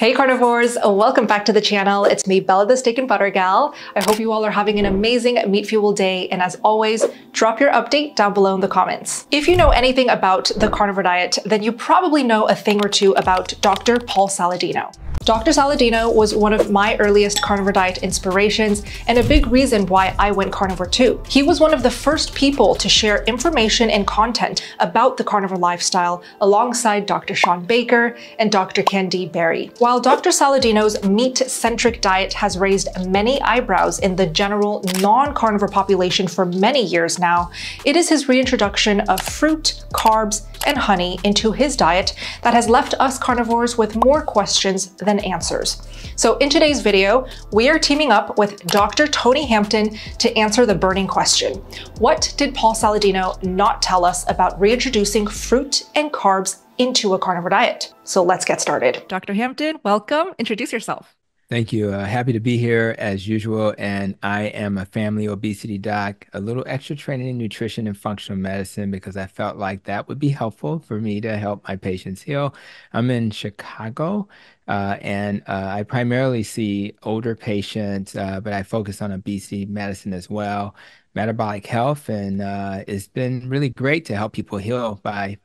Hey carnivores, welcome back to the channel. It's me, Bella the Steak and Butter Gal. I hope you all are having an amazing meat fuel day, and as always, drop your update down below in the comments. If you know anything about the carnivore diet, then you probably know a thing or two about Dr. Paul Saladino. Dr. Saladino was one of my earliest carnivore diet inspirations and a big reason why I went carnivore too. He was one of the first people to share information and content about the carnivore lifestyle alongside Dr. Sean Baker and Dr. Candy Berry. While Dr. Saladino's meat-centric diet has raised many eyebrows in the general non-carnivore population for many years now, it is his reintroduction of fruit, carbs, and honey into his diet that has left us carnivores with more questions than answers. So in today's video, we are teaming up with Dr. Tony Hampton to answer the burning question. What did Paul Saladino not tell us about reintroducing fruit and carbs into a carnivore diet? So let's get started. Dr. Hampton, welcome. Introduce yourself. Thank you. Happy to be here as usual. And I am a family obesity doc, a little extra training in nutrition and functional medicine because I felt like that would be helpful for me to help my patients heal. I'm in Chicago and I primarily see older patients, but I focus on obesity medicine as well, metabolic health. And it's been really great to help people heal by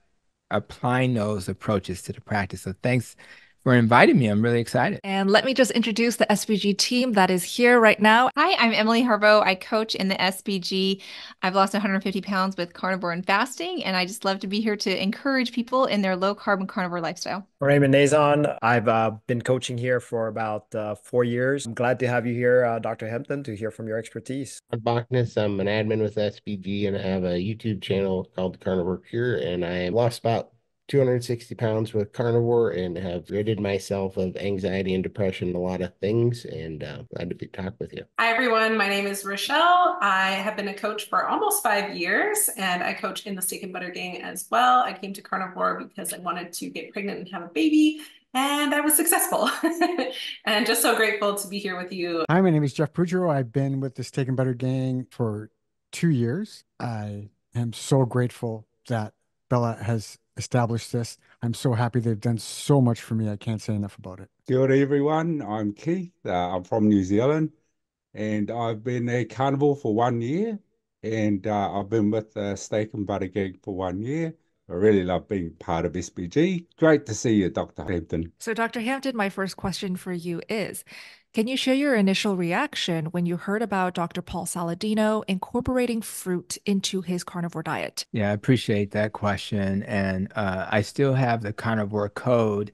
applying those approaches to the practice. So thanks for inviting me. I'm really excited. And let me just introduce the SBG team that is here right now. Hi, I'm Emily Harbo. I coach in the SBG. I've lost 150 pounds with carnivore and fasting, and I just love to be here to encourage people in their low carb and carnivore lifestyle. Raymond Nazon. I've been coaching here for about 4 years. I'm glad to have you here, Dr. Hampton, to hear from your expertise. I'm Bachnes. I'm an admin with SBG, and I have a YouTube channel called The Carnivore Cure, and I lost about 260 pounds with carnivore and have ridded myself of anxiety and depression, a lot of things, and glad to be talk with you. Hi, everyone. My name is Rochelle. I have been a coach for almost 5 years, and I coach in the Steak and Butter Gang as well. I came to carnivore because I wanted to get pregnant and have a baby, and I was successful. And just so grateful to be here with you. Hi, my name is Jeff Pujero. I've been with the Steak and Butter Gang for 2 years. I am so grateful that Bella has established this. I'm so happy they've done so much for me. I can't say enough about it. Kia ora everyone, I'm Keith. I'm from New Zealand and I've been a carnivore for 1 year and I've been with the Steak and Butter Gang for 1 year. I really love being part of SBG. Great to see you, Dr. Hampton. So Dr. Hampton, my first question for you is, can you share your initial reaction when you heard about Dr. Paul Saladino incorporating fruit into his carnivore diet? Yeah, I appreciate that question. And I still have the Carnivore Code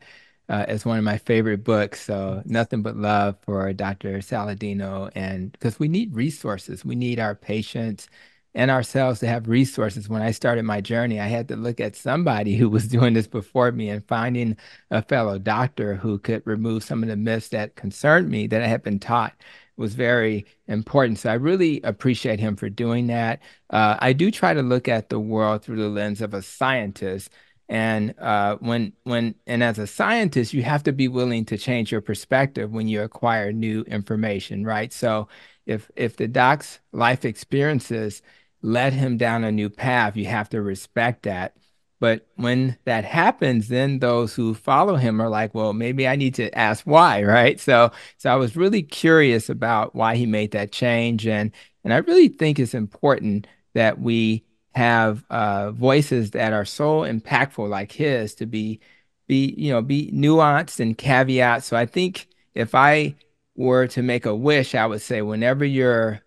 as one of my favorite books. So nothing but love for Dr. Saladino. And because we need resources, we need our patients and ourselves to have resources. When I started my journey, I had to look at somebody who was doing this before me, and finding a fellow doctor who could remove some of the myths that concerned me that I had been taught was very important. So I really appreciate him for doing that. I do try to look at the world through the lens of a scientist. And and as a scientist, you have to be willing to change your perspective when you acquire new information, right? So if the doc's life experiences led him down a new path, you have to respect that. But when that happens, then those who follow him are like, well, maybe I need to ask why, right? So I was really curious about why he made that change. And I really think it's important that we have voices that are so impactful like his to be nuanced and caveat. So I think if I were to make a wish, I would say whenever you're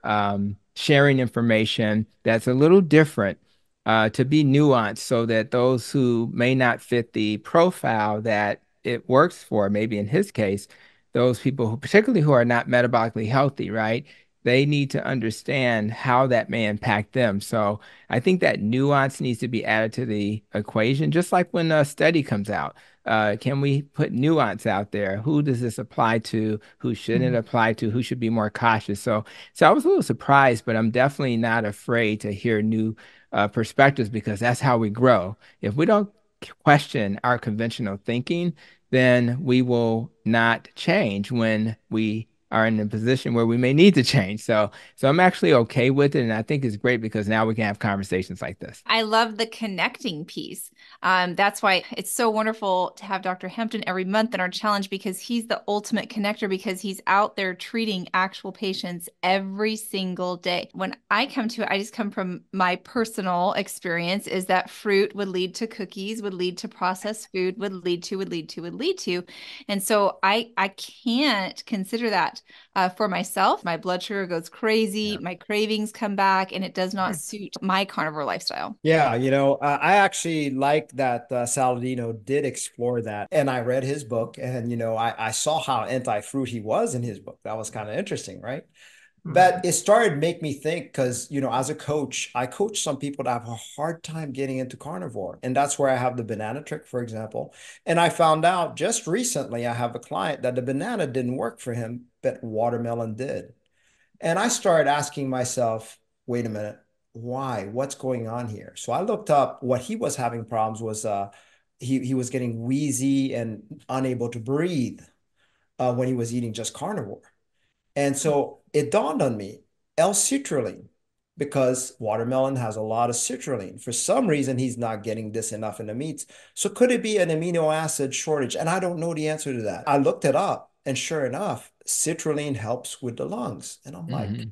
sharing information that's a little different, to be nuanced so that those who may not fit the profile that it works for, maybe in his case, those people who, particularly who are not metabolically healthy, right? They need to understand how that may impact them. So I think that nuance needs to be added to the equation, just like when a study comes out. Can we put nuance out there? Who does this apply to? Who shouldn't it apply to? Who should be more cautious? So I was a little surprised, but I'm definitely not afraid to hear new perspectives because that's how we grow. If we don't question our conventional thinking, then we will not change when we are in a position where we may need to change. So I'm actually okay with it. And I think it's great because now we can have conversations like this. I love the connecting piece. That's why it's so wonderful to have Dr. Hampton every month in our challenge, because he's the ultimate connector, because he's out there treating actual patients every single day. When I come to it, I just come from my personal experience is that fruit would lead to cookies, would lead to processed food, would lead to, would lead to, would lead to. And so I can't consider that for myself. My blood sugar goes crazy, my cravings come back, and it does not suit my carnivore lifestyle. Yeah, I actually like that Saladino did explore that. And I read his book, and, I saw how anti-fruit he was in his book. That was kind of interesting, right? But it started to make me think because, as a coach, I coach some people that have a hard time getting into carnivore. And that's where I have the banana trick, for example. And I found out just recently, I have a client that the banana didn't work for him, but watermelon did. And I started asking myself, wait a minute, why? What's going on here? So I looked up what he was having problems was he was getting wheezy and unable to breathe when he was eating just carnivore. And so it dawned on me, L-citrulline, because watermelon has a lot of citrulline. For some reason, he's not getting this enough in the meats. So could it be an amino acid shortage? And I don't know the answer to that. I looked it up, and sure enough, citrulline helps with the lungs. And I'm like,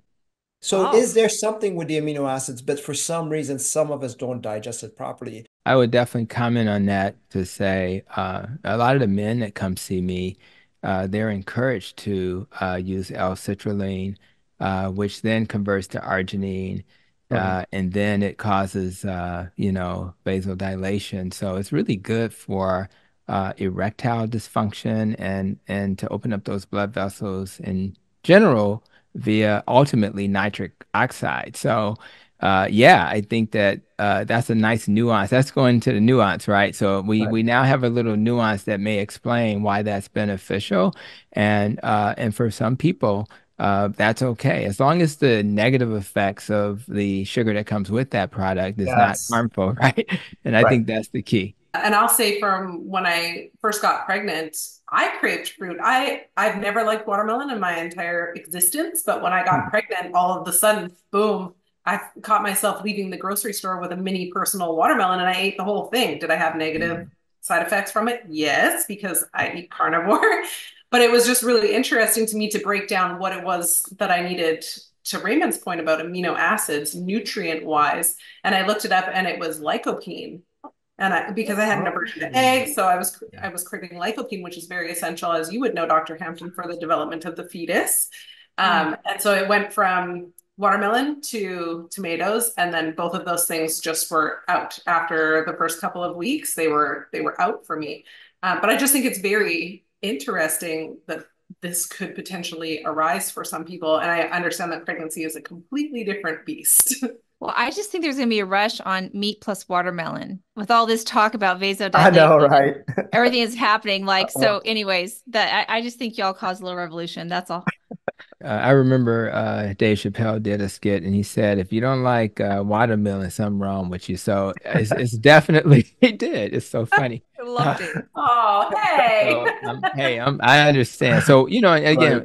so Wow. is there something with the amino acids, but for some reason, some of us don't digest it properly? I would definitely comment on that to say a lot of the men that come see me, they're encouraged to use L-citrulline, which then converts to arginine, Okay. and then it causes, vasodilation. So it's really good for erectile dysfunction and to open up those blood vessels in general via ultimately nitric oxide. So yeah, I think that that's a nice nuance. That's going to the nuance, right? So Right. we now have a little nuance that may explain why that's beneficial, and for some people, that's okay as long as the negative effects of the sugar that comes with that product is not Yes. harmful, right? And I Right. think that's the key. And I'll say from when I first got pregnant, I craved fruit. I've never liked watermelon in my entire existence, but when I got pregnant, all of a sudden, boom, I caught myself leaving the grocery store with a mini personal watermelon and I ate the whole thing. Did I have negative side effects from it? Yes, because I eat carnivore. But it was just really interesting to me to break down what it was that I needed, to Raymond's point about amino acids, nutrient wise. And I looked it up and it was lycopene. And because I had an aversion to eggs, so I was craving lycopene, which is very essential, as you would know, Dr. Hampton, for the development of the fetus. And so it went from watermelon to tomatoes, and then both of those things just were out after the first couple of weeks. They were out for me. But I just think it's very interesting that this could potentially arise for some people, and I understand that pregnancy is a completely different beast. Well, I just think there's going to be a rush on meat plus watermelon with all this talk about I know, vasodilation and right? everything is happening. Like, so Well, anyways, that I just think y'all caused a little revolution. That's all. I remember Dave Chappelle did a skit, and he said, "If you don't like watermelon, something wrong with you." So it's definitely he did. It's so funny. I loved it. Oh, hey. So hey, I understand. So right. again,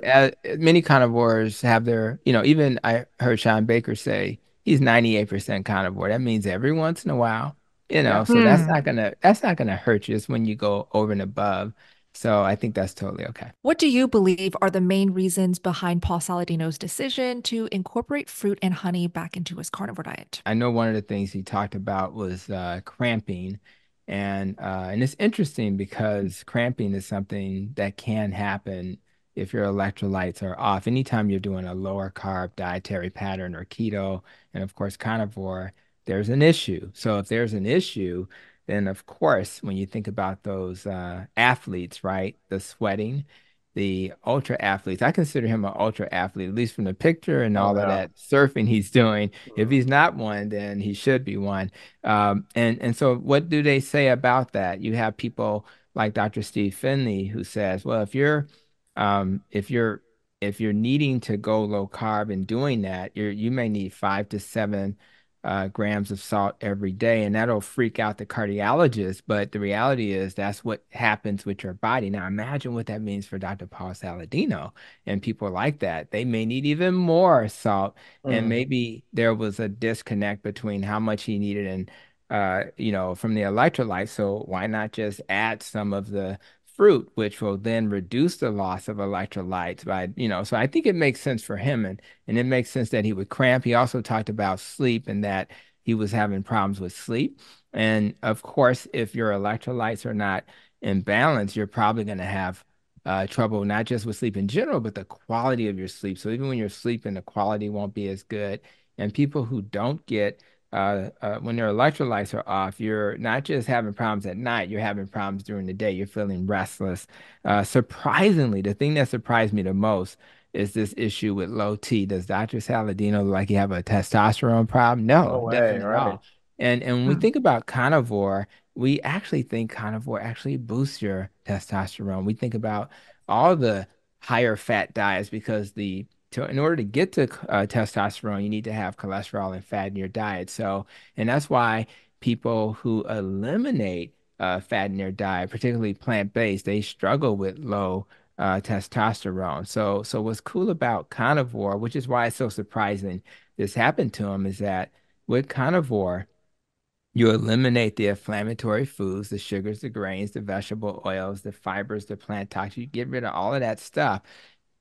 many carnivores have their, even I heard Sean Baker say he's 98% carnivore. That means every once in a while, Yeah. so that's not gonna hurt you. It's when you go over and above. So I think that's totally okay. What do you believe are the main reasons behind Paul Saladino's decision to incorporate fruit and honey back into his carnivore diet? I know one of the things he talked about was cramping, and it's interesting because cramping is something that can happen if your electrolytes are off. Anytime you're doing a lower carb dietary pattern or keto, and of course carnivore, there's an issue. So if there's an issue, then of course when you think about those athletes, right, the sweating. The ultra athletes, I consider him an ultra athlete, at least from the picture and Oh, all of yeah. that surfing he's doing. If Mhm. he's not one, then he should be one. And so what do they say about that? You have people like Dr. Steve Finley who says, well, um, if you're if you're needing to go low carb and doing that, you may need 5 to 7 grams of salt every day, and that'll freak out the cardiologist. But the reality is that's what happens with your body. Now imagine what that means for Dr. Paul Saladino and people like that. They may need even more salt, and Mhm. maybe there was a disconnect between how much he needed from the electrolytes. So why not just add some of the fruit, which will then reduce the loss of electrolytes so I think it makes sense for him, and it makes sense that he would cramp. He also talked about sleep and that he was having problems with sleep. And of course, if your electrolytes are not in balance, you're probably going to have trouble not just with sleep in general, but the quality of your sleep. So even when you're sleeping, the quality won't be as good. And people who don't get when their electrolytes are off, you're not just having problems at night, you're having problems during the day. You're feeling restless. Surprisingly, the thing that surprised me the most is this issue with low T. Does Dr. Saladino look like you have a testosterone problem? No No, way, definitely at right? all. And when we think about carnivore, we actually think carnivore actually boosts your testosterone. We think about all the higher fat diets because in order to get to testosterone, you need to have cholesterol and fat in your diet. So, and that's why people who eliminate fat in their diet, particularly plant-based, they struggle with low testosterone. So what's cool about carnivore, which is why it's so surprising this happened to him, is that with carnivore, you eliminate the inflammatory foods, the sugars, the grains, the vegetable oils, the fibers, the plant toxins. You get rid of all of that stuff.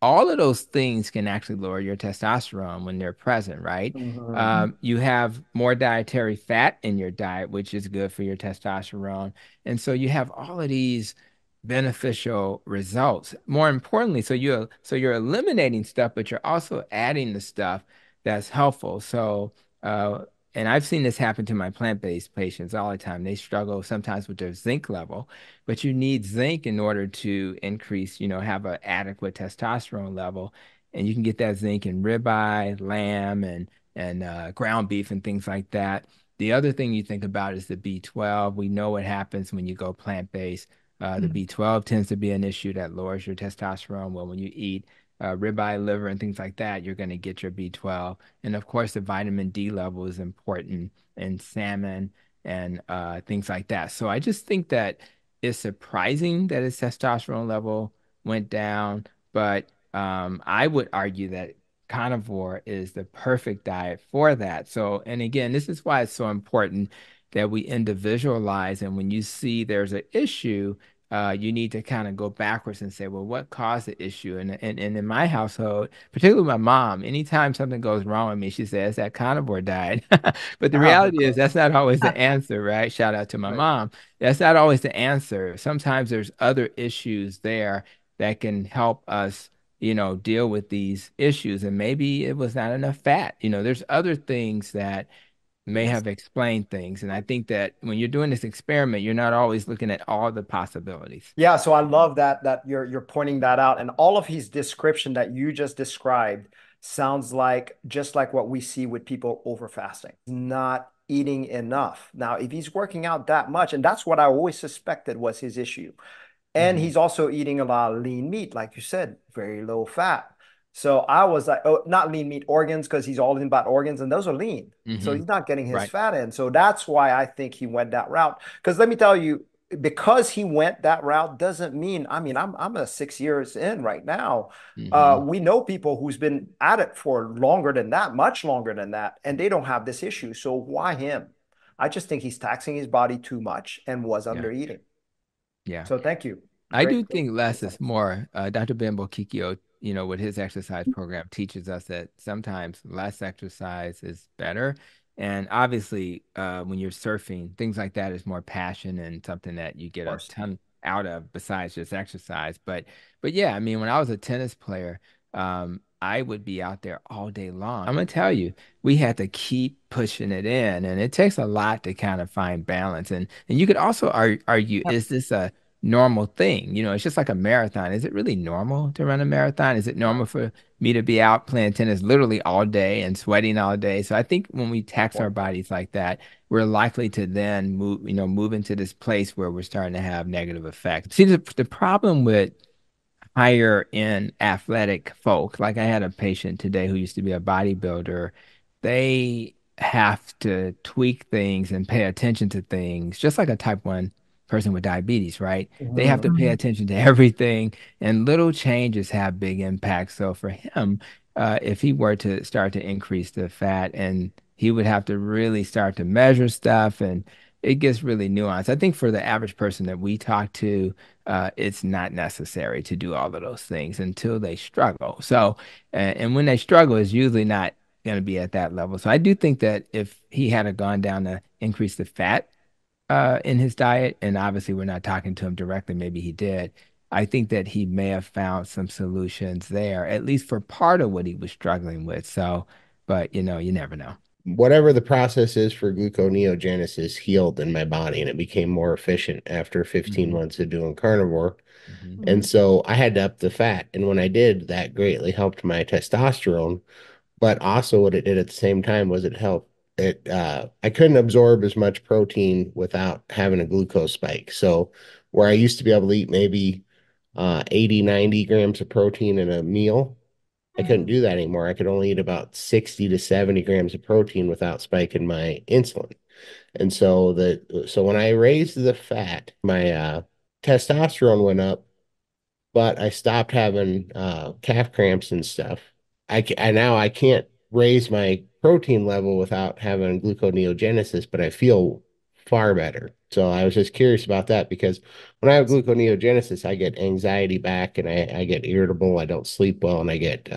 All of those things can actually lower your testosterone when they're present, right? Mhm. You have more dietary fat in your diet, which is good for your testosterone. And so you have all of these beneficial results. More importantly, so you're eliminating stuff, but you're also adding the stuff that's helpful. So uh, and I've seen this happen to my plant-based patients all the time. They struggle sometimes with their zinc level, but you need zinc in order to increase, have an adequate testosterone level. And you can get that zinc in ribeye, lamb, and ground beef and things like that. The other thing you think about is the B12. We know what happens when you go plant-based. The B12 tends to be an issue that lowers your testosterone. Well, when you eat ribeye, liver, and things like that, you're going to get your B12. And of course, the vitamin D level is important in salmon and things like that. So I just think that it's surprising that his testosterone level went down, but I would argue that carnivore is the perfect diet for that. So, and again, this is why it's so important that we individualize. And when you see there's an issue, you need to kind of go backwards and say, well, what caused the issue? And in my household, particularly my mom, anytime something goes wrong with me, she says that carnivore diet. But the Ah, of reality is course. that's not always the answer, right? Shout out to my Right. mom. That's not always the answer. Sometimes there's other issues there that can help us, deal with these issues. And maybe it was not enough fat. There's other things that may Yes. have explained things. And I think that when you're doing this experiment, you're not always looking at all the possibilities. Yeah, so I love that you're pointing that out, and all of his description that you just described sounds like just like what we see with people over fasting, not eating enough. Now, if he's working out that much, and that's what I always suspected was his issue, and Hmm. he's also eating a lot of lean meat, like you said, very low fat. So I was like, oh, not lean meat, organs, because he's all in about organs, and those are lean. So Hmm. he's not getting his Right. fat in. So that's why I think he went that route. Because let me tell you, because he went that route doesn't mean, I mean, I'm a 6 years in right now. Hmm. We know people who's been at it for longer than that, much longer than that, and they don't have this issue. So why him? I just think he's taxing his body too much and was Yeah. under eating. Yeah. So thank you. I Great, do great think less is insights. more. Dr. Bimbo Kikyo, with his exercise program, teaches us that sometimes less exercise is better. And obviously, when you're surfing, things like that is more passion and something that you Of get a course. ton out of besides just exercise. But yeah, I mean, when I was a tennis player, I would be out there all day long. I'm gonna tell you, we had to keep pushing it in, and it takes a lot to kind of find balance. And you could also argue, is this a normal thing? It's just like a marathon. Is it really normal to run a marathon? Is it normal for me to be out playing tennis literally all day and sweating all day? So I think when we Good tax our point. bodies like that, we're likely to then move into this place where we're starting to have negative effects. See, the problem with higher end athletic folk. Like I had a patient today who used to be a bodybuilder. They have to tweak things and pay attention to things, just like a type 1 person with diabetes, right? They have to pay Mhm. attention to everything, and little changes have big impacts. So for him, if he were to start to increase the fat and he would have to really start to measure stuff, and it gets really nuanced. I think for the average person that we talk to, it's not necessary to do all of those things until they struggle. So, and when they struggle, it's usually not going to be at that level. So I do think that if he had gone down to increase the fat in his diet, and obviously we're not talking to him directly, maybe he did. I think that he may have found some solutions there, at least for part of what he was struggling with. So, but you never know. Whatever the process is for gluconeogenesis healed in my body, and it became more efficient after 15 Mhm. months of doing carnivore. Mhm. And so I had to up the fat. And when I did, that greatly helped my testosterone. But also what it did at the same time was it helped it I couldn't absorb as much protein without having a glucose spike. So where I used to be able to eat maybe 80, 90 grams of protein in a meal, I couldn't do that anymore. I could only eat about 60 to 70 grams of protein without spiking my insulin. And so when I raised the fat, my testosterone went up, but I stopped having calf cramps and stuff. I now I can't raise my protein level without having gluconeogenesis, but I feel far better. So I was just curious about that because when I have gluconeogenesis, I get anxiety back and I get irritable. I don't sleep well and I get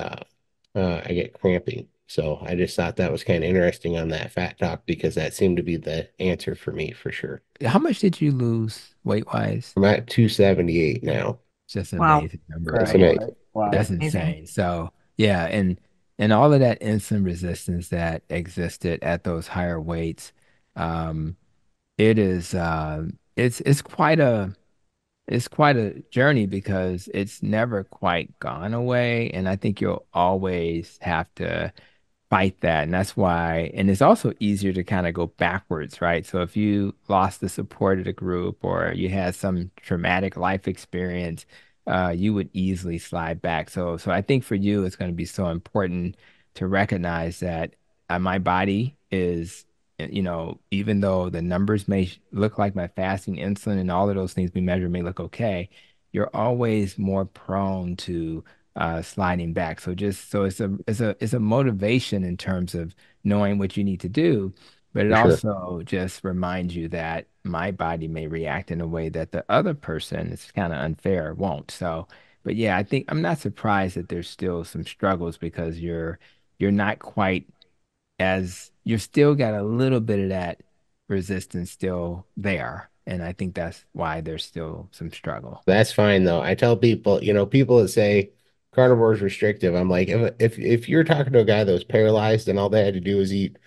cramping. So I just thought that was kind of interesting on that fat talk because that seemed to be the answer for me for sure. How much did you lose weight-wise? I'm at 278 now. Just an Wow. amazing number, That's right? amazing. Wow. That's Amazing. insane. So yeah, and all of that insulin resistance that existed at those higher weights, um, it is it's quite a journey because it's never quite gone away, and I think you'll always have to fight that. And that's why, and it's also easier to kind of go backwards, right? So if you lost the support of the group or you had some traumatic life experience, you would easily slide back. So I think for you, it's going to be so important to recognize that my body is, even though the numbers may look like my fasting insulin and all of those things we measure may look okay, you're always more prone to sliding back. So just so it's a motivation in terms of knowing what you need to do, but it For sure. also just reminds you that my body may react in a way that the other person, it's kind of unfair, won't. So, but yeah, I think I'm not surprised that there's still some struggles because you're not quite as you've still got a little bit of that resistance still there. And I think that's why there's still some struggle. That's fine though. I tell people, people that say carnivore is restrictive, I'm like, if you're talking to a guy that was paralyzed and all they had to do was eat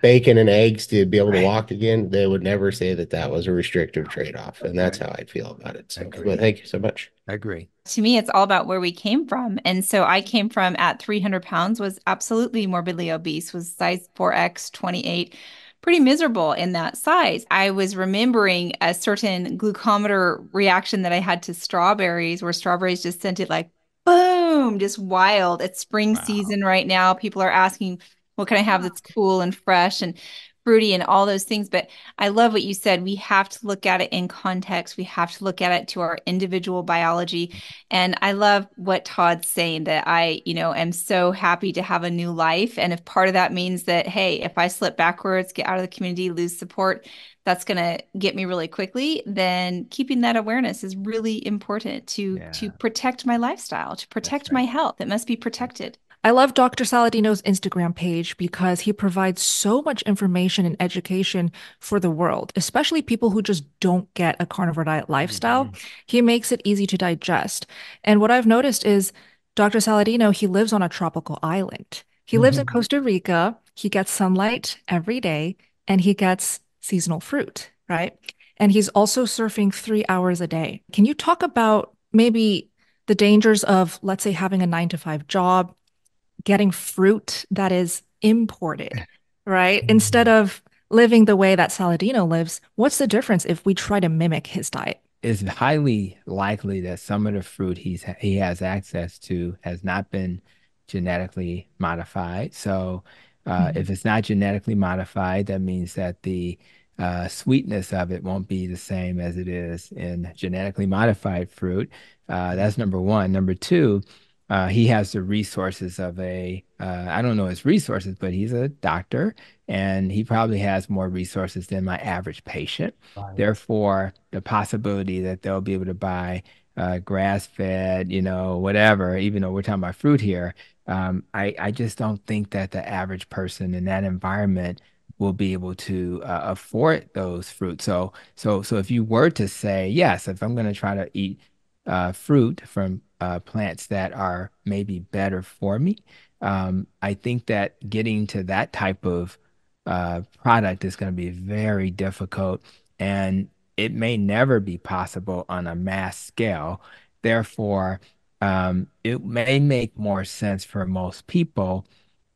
bacon and eggs to be able to Right. walk again, they would never say that that was a restrictive trade-off. And that's how I feel about it. So, Agree. but thank you so much. I agree. To me, it's all about where we came from. And so I came from at 300 pounds, was absolutely morbidly obese, was size 4X, 28, pretty miserable in that size. I was remembering a certain glucometer reaction that I had to strawberries, where strawberries just sent it like boom, just wild. It's spring Wow. season right now. People are asking, what can I have that's cool and fresh and fruity and all those things? But I love what you said. We have to look at it in context. We have to look at it to our individual biology. And I love what Todd's saying that I, am so happy to have a new life. And if part of that means that, hey, if I slip backwards, get out of the community, lose support, that's going to get me really quickly, then keeping that awareness is really important to Yeah, protect my lifestyle, to protect that's my right. health. It must be protected. I love Dr. Saladino's Instagram page because he provides so much information and education for the world, especially people who just don't get a carnivore diet lifestyle. He makes it easy to digest. And what I've noticed is Dr. Saladino, he lives on a tropical island. He lives in Costa Rica. He gets sunlight every day and he gets seasonal fruit, right? And he's also surfing 3 hours a day. Can you talk about maybe the dangers of, let's say, having a 9 to 5 job, getting fruit that is imported, right? Instead of living the way that Saladino lives, what's the difference if we try to mimic his diet? It's highly likely that some of the fruit he has access to has not been genetically modified. So, if it's not genetically modified, that means that the sweetness of it won't be the same as it is in genetically modified fruit. That's number one. Number two, he has the resources of I don't know his resources, but he's a doctor and he probably has more resources than my average patient. Right. Therefore, the possibility that they'll be able to buy grass-fed, whatever, even though we're talking about fruit here, I just don't think that the average person in that environment will be able to afford those fruits. So if you were to say, yes, if I'm going to try to eat fruit from plants that are maybe better for me. I think that getting to that type of product is going to be very difficult, and it may never be possible on a mass scale. Therefore, it may make more sense for most people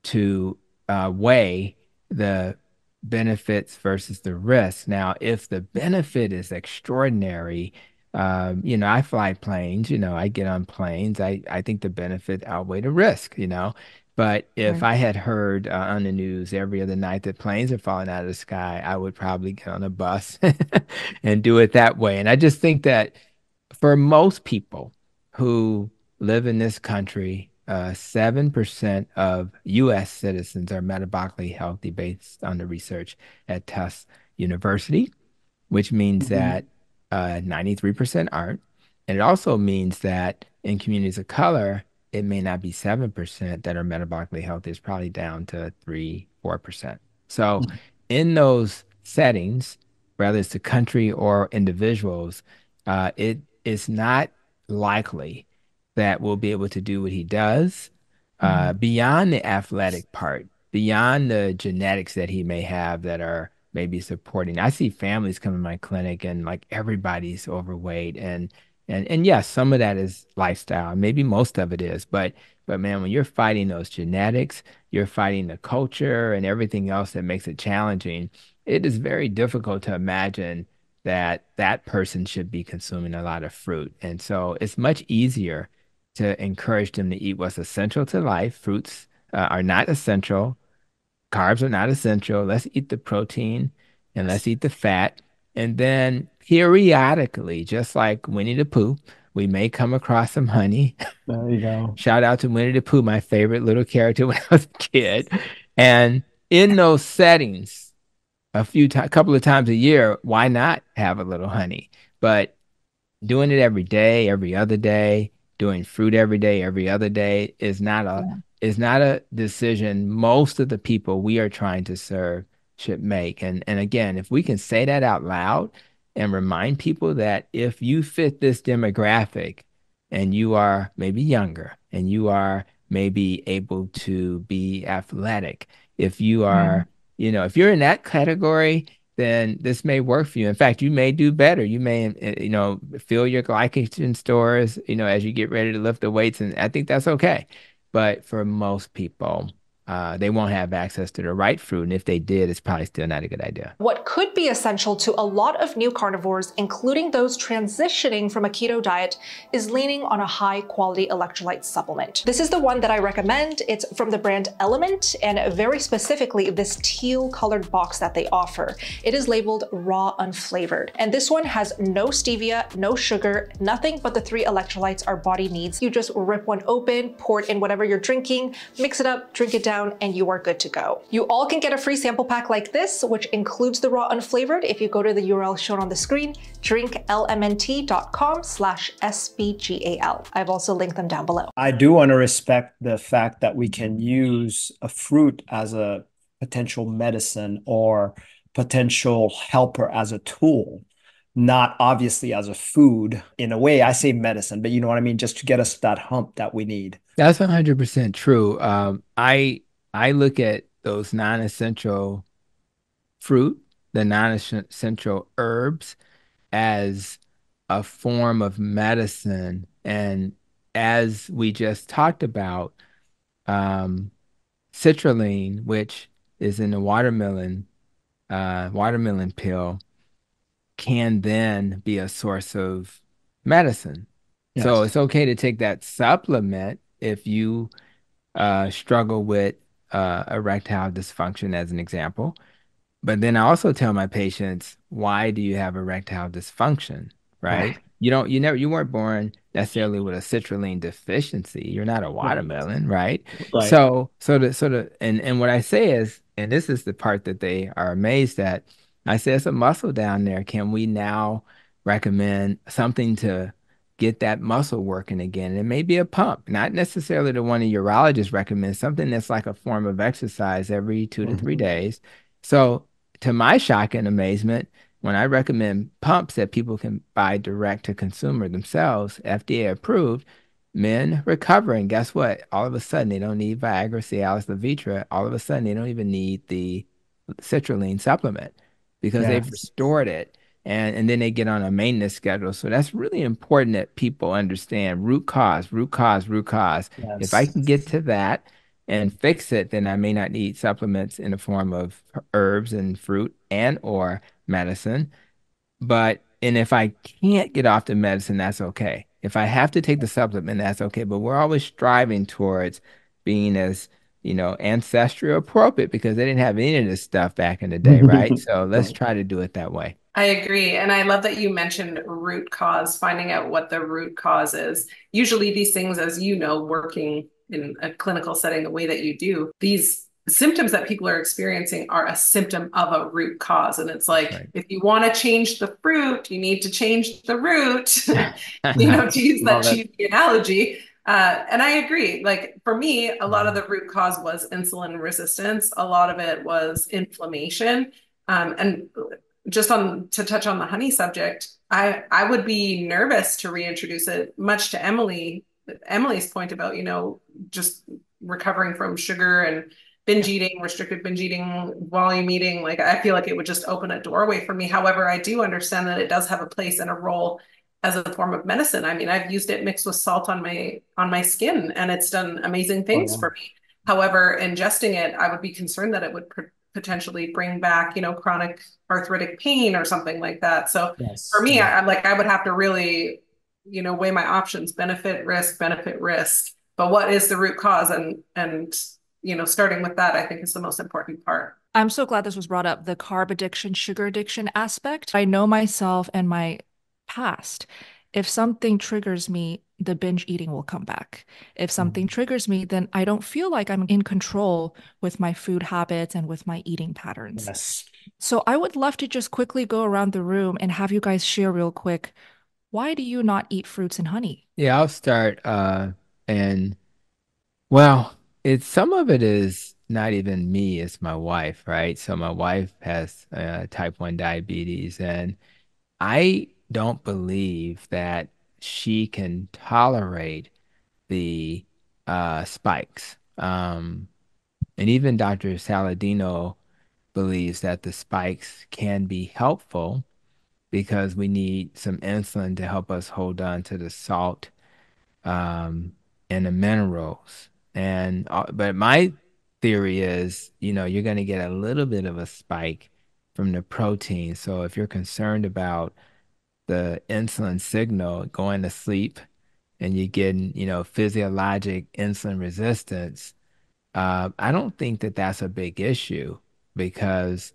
to weigh the benefits versus the risk. Now, if the benefit is extraordinary, I fly planes, I get on planes. I think the benefit outweigh the risk. But if Right. I had heard on the news every other night that planes are falling out of the sky, I would probably get on a bus and do it that way. And I just think that for most people who live in this country, 7% of US citizens are metabolically healthy based on the research at Tufts University, which means Mhm. that 93% aren't. And it also means that in communities of color, it may not be 7% that are metabolically healthy. It's probably down to 3, 4%. So in those settings, whether it's the country or individuals, it is not likely that we'll be able to do what he does beyond the athletic part, beyond the genetics that he may have that are maybe supporting. I see families come in my clinic and like everybody's overweight and yes, some of that is lifestyle. Maybe most of it is, but man, when you're fighting those genetics, you're fighting the culture and everything else that makes it challenging. It is very difficult to imagine that that person should be consuming a lot of fruit. And so it's much easier to encourage them to eat what's essential to life. Fruits are not essential. Carbs are not essential. Let's eat the protein and let's eat the fat. And then periodically, just like Winnie the Pooh, we may come across some honey. There you go. Shout out to Winnie the Pooh, my favorite little character when I was a kid. And in those settings, couple of times a year, why not have a little honey? But doing it every day, every other day, doing fruit every day, every other day is not a decision most of the people we are trying to serve should make. And again, if we can say that out loud and remind people that if you fit this demographic and you are maybe younger and you are maybe able to be athletic, if you are, if you're in that category, then this may work for you. In fact, you may do better. You may, fill your glycogen stores, as you get ready to lift the weights. And I think that's okay. But for most people, they won't have access to the right fruit. And if they did, it's probably still not a good idea. What could be essential to a lot of new carnivores, including those transitioning from a keto diet, is leaning on a high-quality electrolyte supplement. This is the one that I recommend. It's from the brand Element, and very specifically this teal-colored box that they offer. It is labeled raw unflavored, and this one has no stevia, no sugar, nothing but the 3 electrolytes our body needs. You just rip one open, pour it in whatever you're drinking, mix it up, drink it down, and you are good to go. You all can get a free sample pack like this, which includes the raw unflavored. If you go to the URL shown on the screen, drinklmnt.com/SBGAL. I've also linked them down below. I do want to respect the fact that we can use a fruit as a potential medicine or potential helper as a tool, not obviously as a food. In a way, I say medicine, but you know what I mean? Just to get us that hump that we need. That's 100% true. I look at those non-essential fruit, the non-essential herbs, as a form of medicine. And as we just talked about, um, citrulline, which is in the watermelon peel, can then be a source of medicine. So Yes. it's okay to take that supplement if you struggle with erectile dysfunction, as an example. But then I also tell my patients, why do you have erectile dysfunction, right? Right. you weren't born necessarily with a citrulline deficiency. You're not a Right. watermelon, right? Right. And what I say is, and this is the part that they are amazed at, I say it's a muscle down there. Can we now recommend something to get that muscle working again? It may be a pump, not necessarily the one a urologist recommends, something that's like a form of exercise every 2 to 3 days. So to my shock and amazement, when I recommend pumps that people can buy direct to consumer themselves, FDA approved, men recover. And guess what? All of a sudden, they don't need Viagra, Cialis, Levitra. All of a sudden, they don't even need the citrulline supplement because they've Yes. restored it. And then they get on a maintenance schedule. So that's really important that people understand root cause, root cause, root cause. If I Yes. can get to that and fix it, then I may not need supplements in the form of herbs and fruit and or medicine. And if I can't get off the medicine, that's okay. If I have to take the supplement, that's okay. But we're always striving towards being as, ancestral appropriate because they didn't have any of this stuff back in the day, right? So let's Right. try to do it that way. I agree. And I love that you mentioned root cause, finding out what the root cause is. Usually, these things, as you know, working in a clinical setting the way that you do, these symptoms that people are experiencing are a symptom of a root cause. And it's That's like, right. if you want to change the fruit, you need to change the root, to use that Love it. cheesy analogy. And I agree. Like for me, a lot of the root cause was insulin resistance. A lot of it was inflammation. And just on to touch on the honey subject, I would be nervous to reintroduce it, much to Emily's point about, just recovering from sugar and binge eating, restricted binge eating, volume eating. Like I feel like it would just open a doorway for me. However, I do understand that it does have a place and a role as a form of medicine. I mean, I've used it mixed with salt on my skin and it's done amazing Oh, things yeah. for me. However, ingesting it, I would be concerned that it would potentially bring back, chronic arthritic pain or something like that. So for Yes. me, Yeah. I would have to really, weigh my options, benefit, risk, benefit, risk. But what is the root cause? And starting with that, I think is the most important part. I'm so glad this was brought up, the carb addiction, sugar addiction aspect. I know myself and my past. If something triggers me, the binge eating will come back. If something triggers me, then I don't feel like I'm in control with my food habits and with my eating patterns. Yes. So I would love to just quickly go around the room and have you guys share real quick. Why do you not eat fruits and honey? Yeah, I'll start. And well, some of it is not even me, it's my wife, right? So my wife has type 1 diabetes, and I don't believe that she can tolerate the spikes. And even Dr. Saladino believes that the spikes can be helpful because we need some insulin to help us hold on to the salt and the minerals. But my theory is, you're going to get a little bit of a spike from the protein. So if you're concerned about the insulin signal going to sleep and you're getting, physiologic insulin resistance, I don't think that that's a big issue because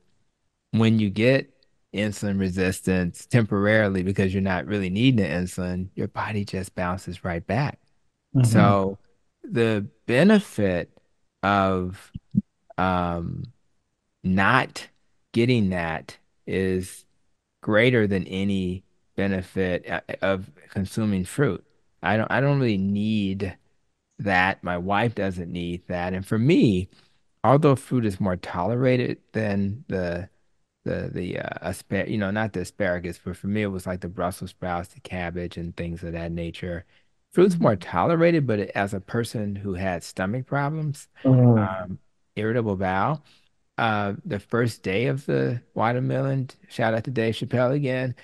when you get insulin resistance temporarily because you're not really needing the insulin, your body just bounces right back. Mhm. So the benefit of um, not getting that is greater than any benefit of consuming fruit. I don't really need that. My wife doesn't need that. And for me, although fruit is more tolerated than not the asparagus, but for me it was like the Brussels sprouts, the cabbage, and things of that nature. Fruit's more tolerated, but as a person who had stomach problems, Mhm. um, irritable bowel, the first day of the watermelon, shout out to Dave Chappelle again.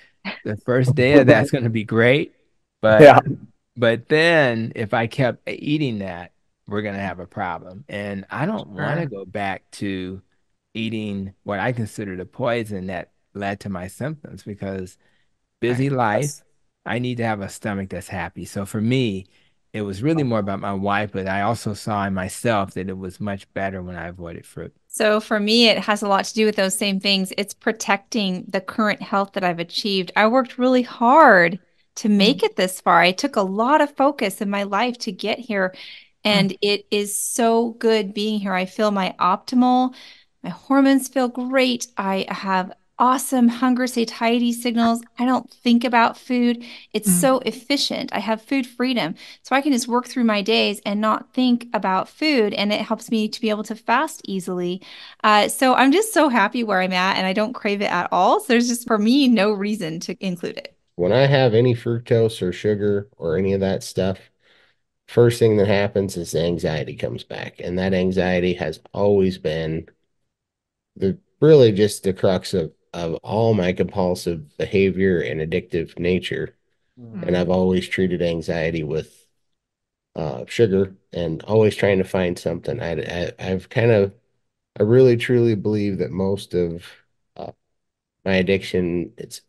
The first day of that's going to be great, but Yeah. but then if I kept eating that, we're gonna have a problem. And I don't want to Sure. go back to eating what I consider the poison that led to my symptoms because busy Right. life, Yes. I need to have a stomach that's happy. So for me, it was really more about my wife, but I also saw in myself that it was much better when I avoided fruit. So for me, it has a lot to do with those same things. It's protecting the current health that I've achieved. I worked really hard to make it this far. I took a lot of focus in my life to get here, and it is so good being here. I feel my optimal, my hormones feel great. I have awesome hunger satiety signals. I don't think about food. It's so efficient. I have food freedom. So I can just work through my days and not think about food. And it helps me to be able to fast easily. So I'm just so happy where I'm at, and I don't crave it at all. So there's just, for me, no reason to include it. When I have any fructose or sugar or any of that stuff, first thing that happens is the anxiety comes back. And that anxiety has always been the really just the crux of all my compulsive behavior and addictive nature. And I've always treated anxiety with sugar and always trying to find something. I've kind of, I really truly believe that most of uh, my addiction it's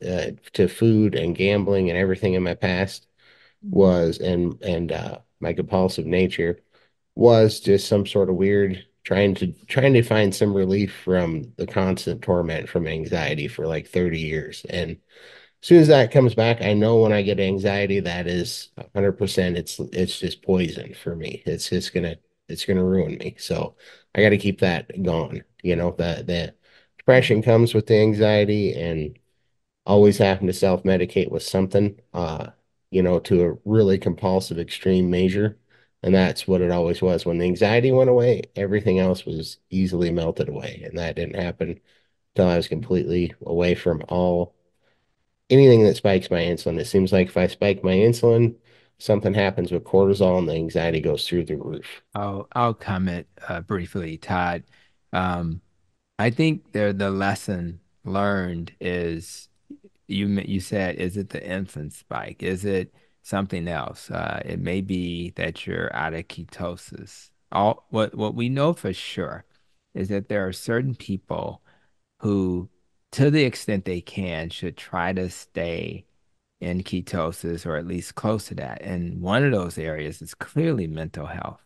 to food and gambling and everything in my past was and my compulsive nature was just some sort of weird trying to find some relief from the constant torment from anxiety for like 30 years. And as soon as that comes back, I know when I get anxiety, that is 100%. It's just poison for me. It's gonna ruin me. So I got to keep that gone. You know, the depression comes with the anxiety, and always having to self-medicate with something, to a really compulsive extreme measure. And that's what it always was. When the anxiety went away, everything else was easily melted away. And that didn't happen until I was completely away from anything that spikes my insulin. It seems like if I spike my insulin, something happens with cortisol and the anxiety goes through the roof. I'll comment briefly, Todd. Um, I think the lesson learned is you said, is it the insulin spike? Is it something else? It may be that you're out of ketosis. What we know for sure is that there are certain people who, to the extent they can, should try to stay in ketosis or at least close to that. And one of those areas is clearly mental health.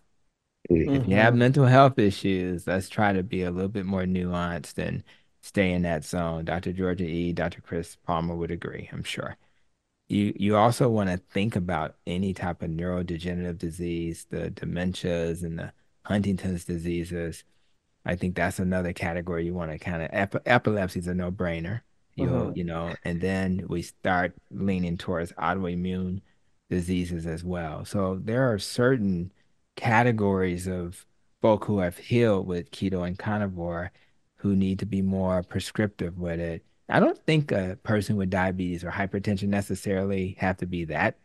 If you have mental health issues, let's try to be a little bit more nuanced and stay in that zone. Dr. Georgia E., Dr. Chris Palmer would agree, I'm sure. You also want to think about any type of neurodegenerative disease, the dementias and the Huntington's diseases. I think that's another category you want to kind of epilepsy is a no-brainer. And then we start leaning towards autoimmune diseases as well. So there are certain categories of folk who have healed with keto and carnivore who need to be more prescriptive with it. I don't think a person with diabetes or hypertension necessarily have to be that,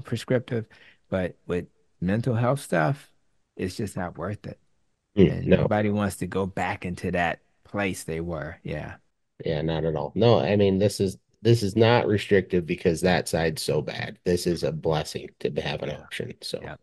prescriptive, but with mental health stuff, it's just not worth it. And No. nobody wants to go back into that place they were. Yeah. Yeah, not at all. No, I mean this is not restrictive because that side's so bad. This is a blessing to have an option. So Yeah.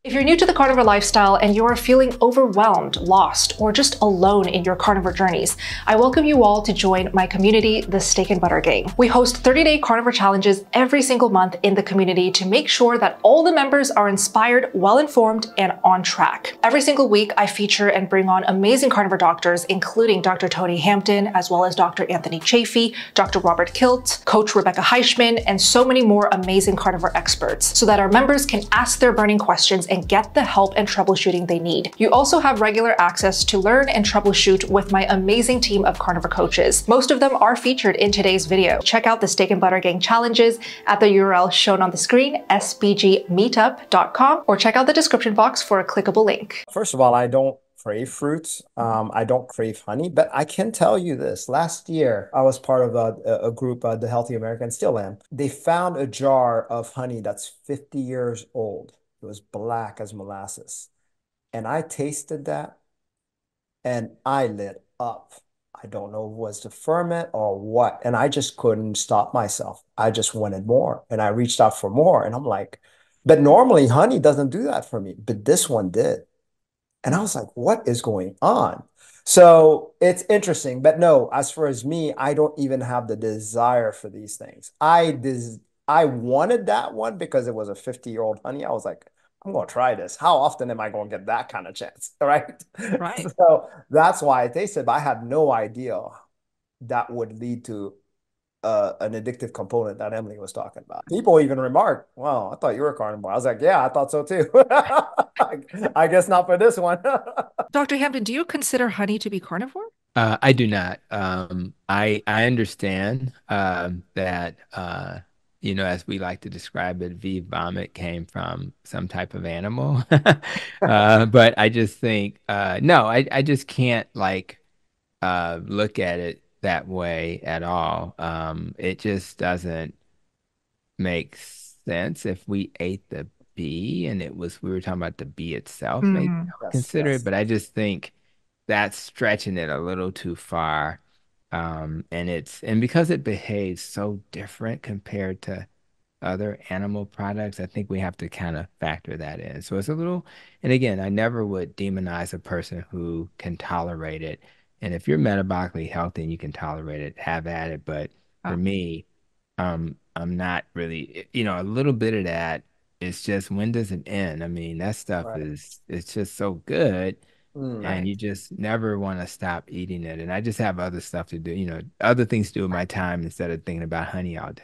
If you're new to the carnivore lifestyle and you are feeling overwhelmed, lost, or just alone in your carnivore journeys, I welcome you all to join my community, the Steak and Butter Gang. We host 30-day carnivore challenges every single month in the community to make sure that all the members are inspired, well-informed, and on track. Every single week, I feature and bring on amazing carnivore doctors, including Dr. Tony Hampton, as well as Dr. Anthony Chafee, Dr. Robert Kilt, Coach Rebecca Heichman, and so many more amazing carnivore experts, so that our members can ask their burning questions and get the help and troubleshooting they need. You also have regular access to learn and troubleshoot with my amazing team of carnivore coaches. Most of them are featured in today's video. Check out the Steak and Butter Gang challenges at the URL shown on the screen, sbgmeetup.com, or check out the description box for a clickable link. First of all, I don't crave fruits. I don't crave honey, but I can tell you this. Last year, I was part of a group, the Healthy American, still am. They found a jar of honey that's 50 years old. It was black as molasses. And I tasted that and I lit up. I don't know if it was the ferment or what. And I just couldn't stop myself. I just wanted more. And I reached out for more. And I'm like, but normally honey doesn't do that for me. But this one did. And I was like, what is going on? So it's interesting. But no, as far as me, I don't even have the desire for these things. I wanted that one because it was a 50-year-old honey. I was like, I'm going to try this. How often am I going to get that kind of chance? Right. Right. So that's why I tasted, but I had no idea that would lead to an addictive component that Emily was talking about. People even remarked, "Wow, I thought you were a carnivore." I was like, "Yeah, I thought so too." I guess not for this one. Dr. Hampton, do you consider honey to be carnivore? I do not. I understand that as we like to describe it, V vomit came from some type of animal. But I just think no, I just can't look at it that way at all. It just doesn't make sense. If we ate the bee and we were talking about the bee itself, maybe Mm, I'll Yes, consider it, yes. but I just think that's stretching it a little too far. And because it behaves so different compared to other animal products, I think we have to kind of factor that in. So it's a little, and again, I never would demonize a person who can tolerate it. And if you're metabolically healthy and you can tolerate it, have at it. But for oh, me, I'm not really, a little bit of that. It's just when does it end? I mean, that stuff Right. it's just so good Mm. and right. you just never want to stop eating it. And I just have other stuff to do, other things to do with my time instead of thinking about honey all day.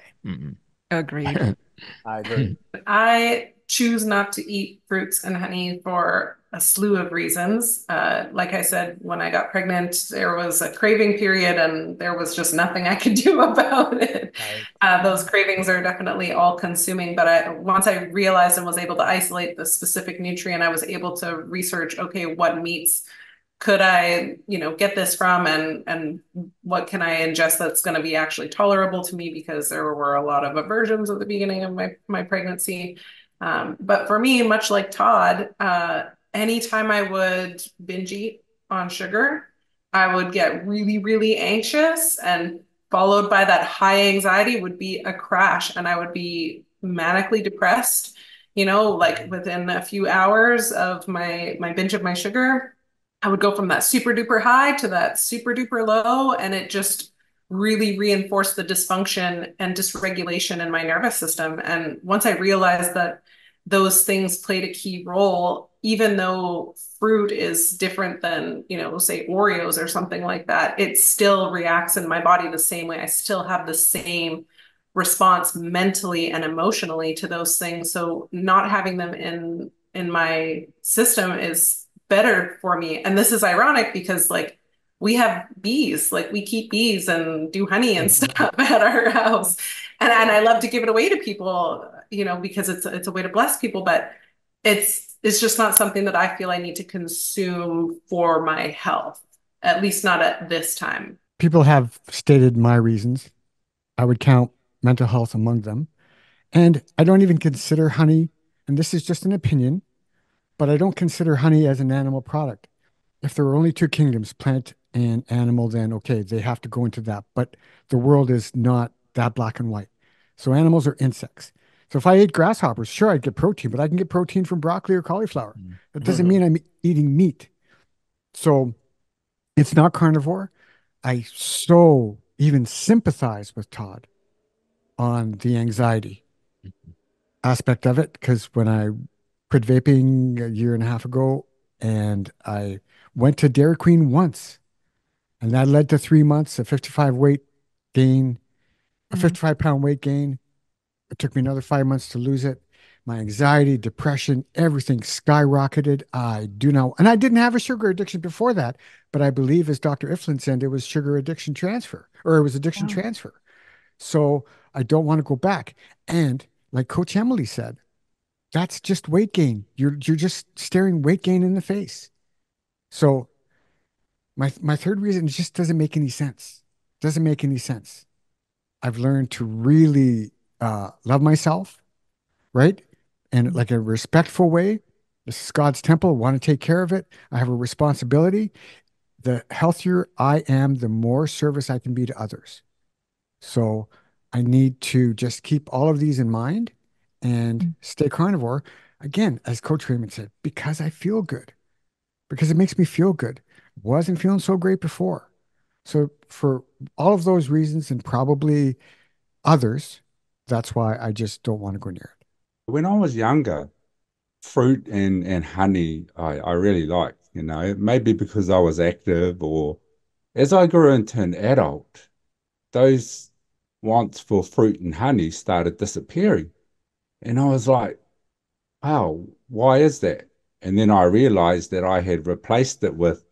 Agreed. I agree. I choose not to eat fruits and honey for a slew of reasons. Like I said, when I got pregnant, there was a craving period and there was just nothing I could do about it. Right. Those cravings are definitely all consuming, but once I realized and was able to isolate the specific nutrient, I was able to research, okay, what meats could I, get this from and what can I ingest that's going to be actually tolerable to me because there were a lot of aversions at the beginning of my pregnancy. But for me, much like Todd, anytime I would binge eat on sugar, I would get really, really anxious and followed by that high anxiety would be a crash and I would be manically depressed, like within a few hours of my binge of my sugar. I would go from that super duper high to that super duper low, and it just really reinforced the dysfunction and dysregulation in my nervous system. And once I realized that those things played a key role, even though fruit is different than, say Oreos or something like that, it still reacts in my body the same way. I still have the same response mentally and emotionally to those things. So not having them in my system is better for me. And this is ironic because we have bees, like we keep bees and do honey and stuff at our house. And I love to give it away to people, because it's a way to bless people, but it's just not something that I feel I need to consume for my health, at least not at this time. People have stated my reasons. I would count mental health among them. And I don't even consider honey, and this is just an opinion, but I don't consider honey as an animal product. If there are only two kingdoms, plant and animal, then okay, they have to go into that. But the world is not that black and white. So animals are insects. So if I ate grasshoppers, sure, I'd get protein, but I can get protein from broccoli or cauliflower. That doesn't mean I'm eating meat. So it's not carnivore. I so even sympathize with Todd on the anxiety aspect of it because when I quit vaping a year and a half ago and I went to Dairy Queen once, and that led to 3 months, a 55 weight gain, a Mm. 55-pound weight gain. It took me another 5 months to lose it. My anxiety, depression, everything skyrocketed. I do not, and I didn't have a sugar addiction before that, but I believe, as Dr. Iflin said, it was sugar addiction transfer, or it was addiction Oh, transfer. So I don't want to go back. And like Coach Emily said, that's just weight gain. You're just staring weight gain in the face. So my third reason just doesn't make any sense. Doesn't make any sense. I've learned to really love myself, right? And like a respectful way. This is God's temple. I want to take care of it. I have a responsibility. The healthier I am, the more service I can be to others. So I need to just keep all of these in mind and mm. stay carnivore. Again, as Coach Raymond said, because I feel good, because it makes me feel good. Wasn't feeling so great before. So for all of those reasons and probably others, that's why I just don't want to go near it. When I was younger, fruit and honey I really liked, maybe because I was active or as I grew into an adult, those wants for fruit and honey started disappearing. And I was like, wow, why is that? And then I realized that I had replaced it with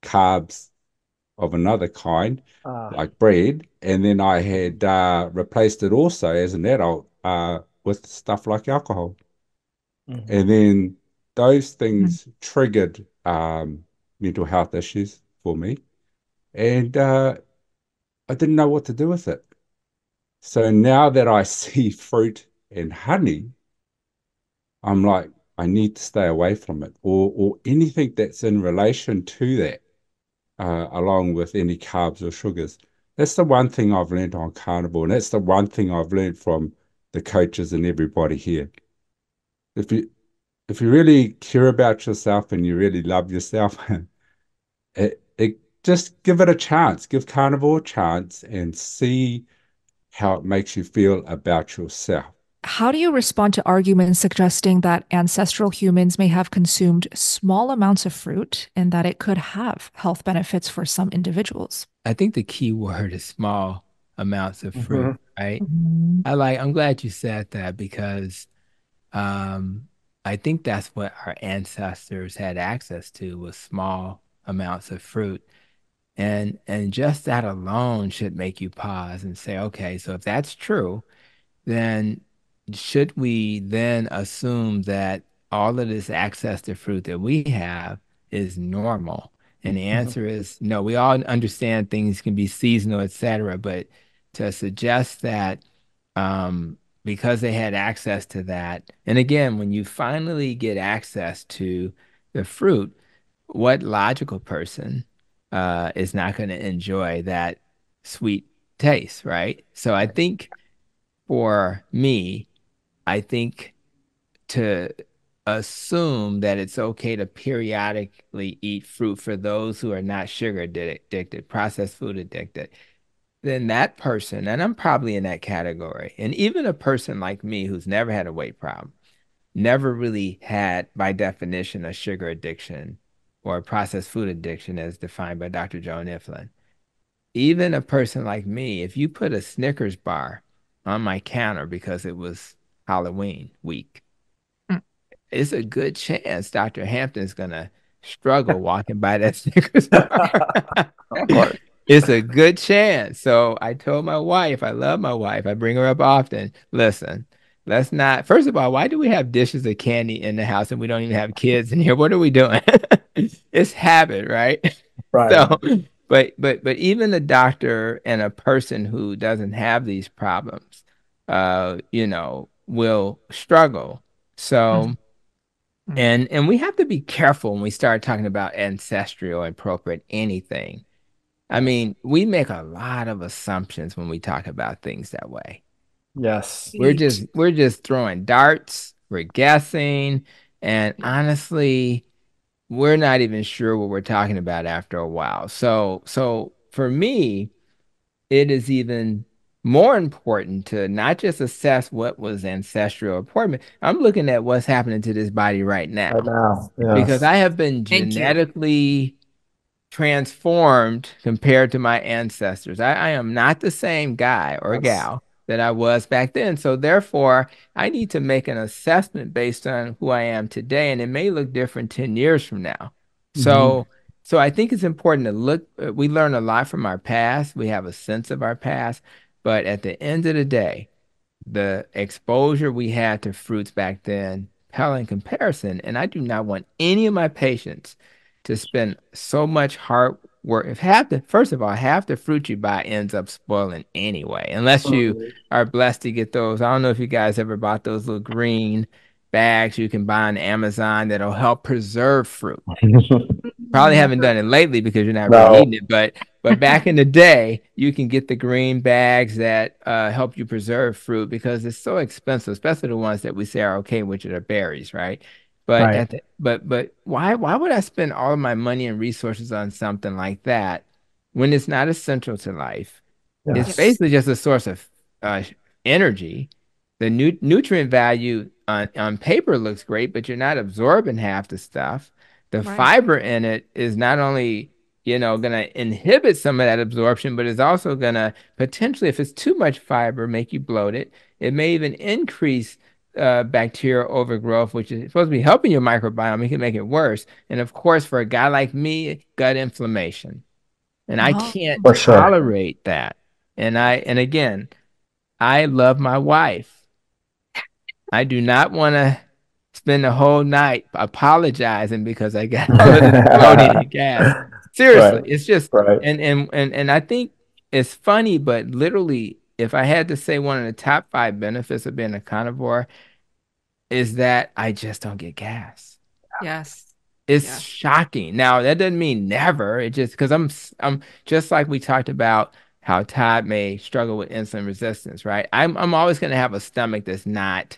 carbs of another kind, like bread. And then I had replaced it also as an adult with stuff like alcohol. And then those things triggered mental health issues for me. And I didn't know what to do with it. So now that I see fruit and honey, I'm like, I need to stay away from it, or anything that's in relation to that, along with any carbs or sugars. That's the one thing I've learned on Carnivore, and that's the one thing I've learned from the coaches and everybody here. If you really care about yourself and you really love yourself, just give it a chance. Give Carnivore a chance and see how it makes you feel about yourself. How do you respond to arguments suggesting that ancestral humans may have consumed small amounts of fruit and that it could have health benefits for some individuals? I think the key word is small amounts of fruit, right? Mhm. I'm glad you said that because um, I think that's what our ancestors had access to was small amounts of fruit. And just that alone should make you pause and say, okay, so if that's true, then should we then assume that all of this access to fruit that we have is normal? And the answer is no. We all understand things can be seasonal, etc. But to suggest that because they had access to that, and again, when you finally get access to the fruit, what logical person is not going to enjoy that sweet taste, right? So I think for me, I think to assume that it's okay to periodically eat fruit for those who are not sugar addicted, processed food addicted, then that person, and I'm probably in that category, and even a person like me who's never had a weight problem, never really had, by definition, a sugar addiction or a processed food addiction as defined by Dr. Joan Iflin. Even a person like me, if you put a Snickers bar on my counter because it was Halloween week, Mm. it's a good chance Dr. Hampton's gonna struggle walking by that Snickers bar. Of course. It's a good chance. So I told my wife, I love my wife, I bring her up often. Listen, let's not, first of all, why do we have dishes of candy in the house and we don't even have kids in here? What are we doing? It's habit, right? Right. So, but even a doctor and a person who doesn't have these problems, will struggle. So, and we have to be careful when we start talking about ancestral appropriate anything. I Yes. mean, we make a lot of assumptions when we talk about things that way. Yes. We're just throwing darts, we're guessing, and honestly, we're not even sure what we're talking about after a while. So for me, it is even more important to not just assess what was ancestral important. I'm looking at what's happening to this body right Right now now. because Yes. I have been Thank you. genetically transformed compared to my ancestors. I am not the same guy or Yes. gal that I was back then. So therefore, I need to make an assessment based on who I am today, and it may look different 10 years from now. So so I think it's important to look, we learn a lot from our past. We have a sense of our past, but at the end of the day, the exposure we had to fruits back then pale in comparison. And I do not want any of my patients to spend so much hard work. If first of all, half the fruit you buy ends up spoiling anyway, unless you are blessed to get those. I don't know if you guys ever bought those little green bags you can buy on Amazon that'll help preserve fruit. Probably haven't done it lately because you're not really No. eating it, but back in the day, you can get the green bags that help you preserve fruit because it's so expensive, especially the ones that we say are okay, which are berries, right? But Right. but why would I spend all of my money and resources on something like that when it's not essential to life? It's Yes. basically just a source of uh, energy. The nutrient value on paper looks great, but you're not absorbing half the stuff. The Right. fiber in it is not only going to inhibit some of that absorption, but it's also going to potentially, if it's too much fiber, make you bloated. It may even increase bacterial overgrowth, which is supposed to be helping your microbiome. It can make it worse. And of course, for a guy like me, gut inflammation. And I can't For sure. tolerate that. And again, I love my wife. I do not want to spend the whole night apologizing because I got all of this bloating and gas. Seriously, Right. it's just Right. and I think it's funny, but literally, if I had to say one of the top 5 benefits of being a carnivore is that I just don't get gas. Yes. It's shocking. Now, that doesn't mean never. It just because I'm just like we talked about how Todd may struggle with insulin resistance, right? I'm always going to have a stomach that's not